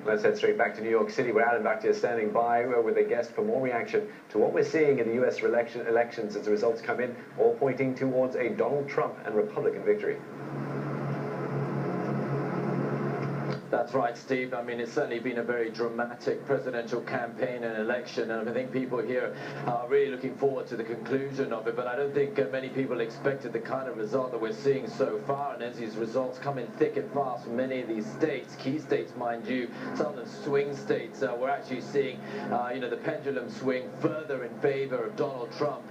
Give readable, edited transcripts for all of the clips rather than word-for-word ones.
Let's head straight back to New York City, where Adam Bakhtia is standing by with a guest for more reaction to what we're seeing in the U.S. elections as the results come in, all pointing towards a Donald Trump and Republican victory. That's right, Steve. I mean, it's certainly been a very dramatic presidential campaign and election, and I think people here are really looking forward to the conclusion of it, but I don't think many people expected the kind of result that we're seeing so far, and as these results come in thick and fast from many of these states, key states, mind you, some of them swing states, we're actually seeing, the pendulum swing further in favor of Donald Trump.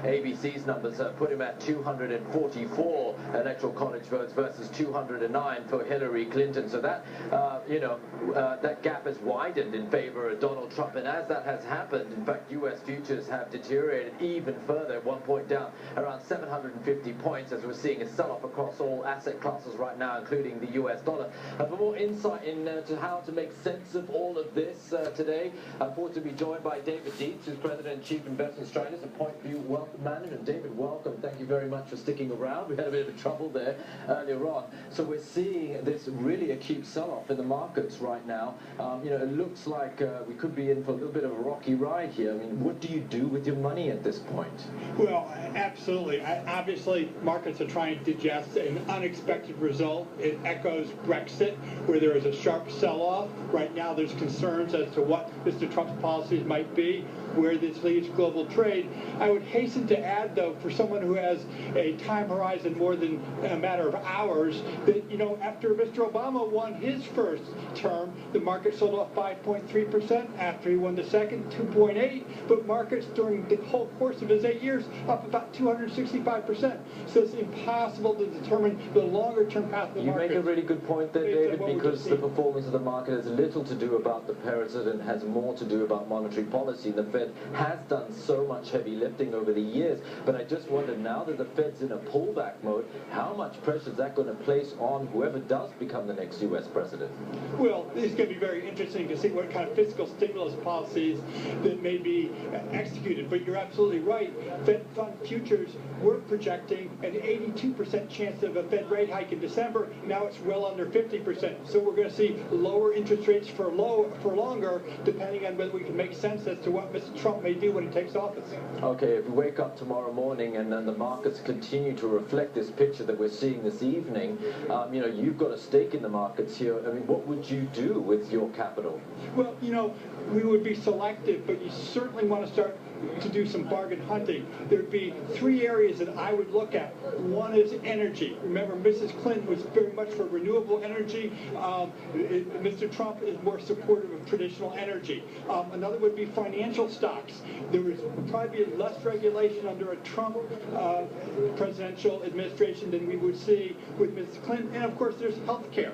ABC's numbers put him at 244 electoral college votes versus 209 for Hillary Clinton, so that that gap has widened in favor of Donald Trump, and as that has happened, in fact, U.S. futures have deteriorated even further, at one point down around 750 points, as we're seeing a sell-off across all asset classes right now, including the U.S. dollar. For more insight into how to make sense of all of this today, I'm fortunate to be joined by David Dietz, who's President and Chief Investment Strategist at Point View Wealth Management. David, welcome. Thank you very much for sticking around. We had a bit of trouble there earlier on. So we're seeing this really acute sell-off in the markets right now. It looks like we could be in for a little bit of a rocky ride here. I mean, what do you do with your money at this point? Well, absolutely. Obviously, markets are trying to digest an unexpected result. It echoes Brexit, where there is a sharp sell-off. Right now, there's concerns as to what Mr. Trump's policies might be, where this leads global trade. I would hasten to add, though, for someone who has a time horizon more than a matter of hours, that, after Mr. Obama won his first term, the market sold off 5.3%. After he won the second, 2.8%. But markets during the whole course of his 8 years up about 265%. So it's impossible to determine the longer-term path of the market. You make a really good point there, David, because the performance of the market has little to do about the president, has more to do about monetary policy. The Fed has done so much heavy lifting over the years, but I just wonder, now that the Fed's in a pullback mode, how much pressure is that going to place on whoever does become the next U.S. president? Well, it's going to be very interesting to see what kind of fiscal stimulus policies that may be executed. But you're absolutely right. Fed fund futures, we're projecting an 82% chance of a Fed rate hike in December. Now it's well under 50%. So we're going to see lower interest rates for longer, depending on whether we can make sense as to what Mr. Trump may do when he takes office. Okay, if we wake up tomorrow morning and then the markets continue to reflect this picture that we're seeing this evening, you've got a stake in the markets here. I mean, what would you do with your capital? Well, we would be selective, but you certainly want to start to do some bargain hunting. There'd be three areas that I would look at. One is energy. Remember, Mrs. Clinton was very much for renewable energy. Mr. Trump is more supportive of traditional energy. Another would be financial stocks. There would probably be less regulation under a Trump presidential administration than we would see with Mrs. Clinton. And of course, there's healthcare.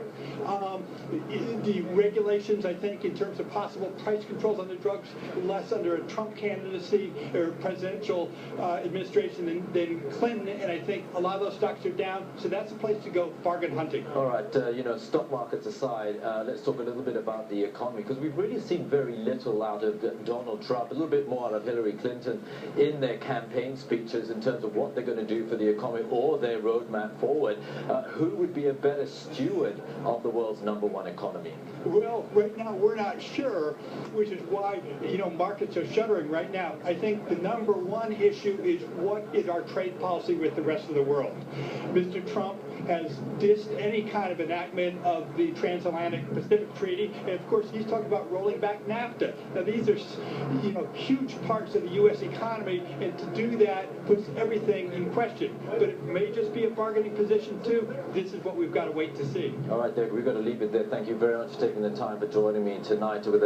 The regulations, I think, in terms of possible price controls on the drugs, less under a Trump candidacy or presidential administration than Clinton, and I think a lot of those stocks are down, so that's a place to go bargain hunting. All right, stock markets aside, let's talk a little bit about the economy, because we've really seen very little out of Donald Trump, a little bit more out of Hillary Clinton in their campaign speeches in terms of what they're going to do for the economy or their roadmap forward. Who would be a better steward of the world's #1 economy? Well, right now we're not sure, which is why markets are shuddering right now. I think the #1 issue is what is our trade policy with the rest of the world. Mr. Trump has dissed any kind of enactment of the Transatlantic Pacific Treaty, and of course he's talking about rolling back NAFTA. Now these are huge parts of the U.S. economy, and to do that puts everything in question. But it may just be a bargaining position too. This is what we've got to wait to see. All right, David, we've got to leave it there. Thank you very much for taking the time for joining me tonight with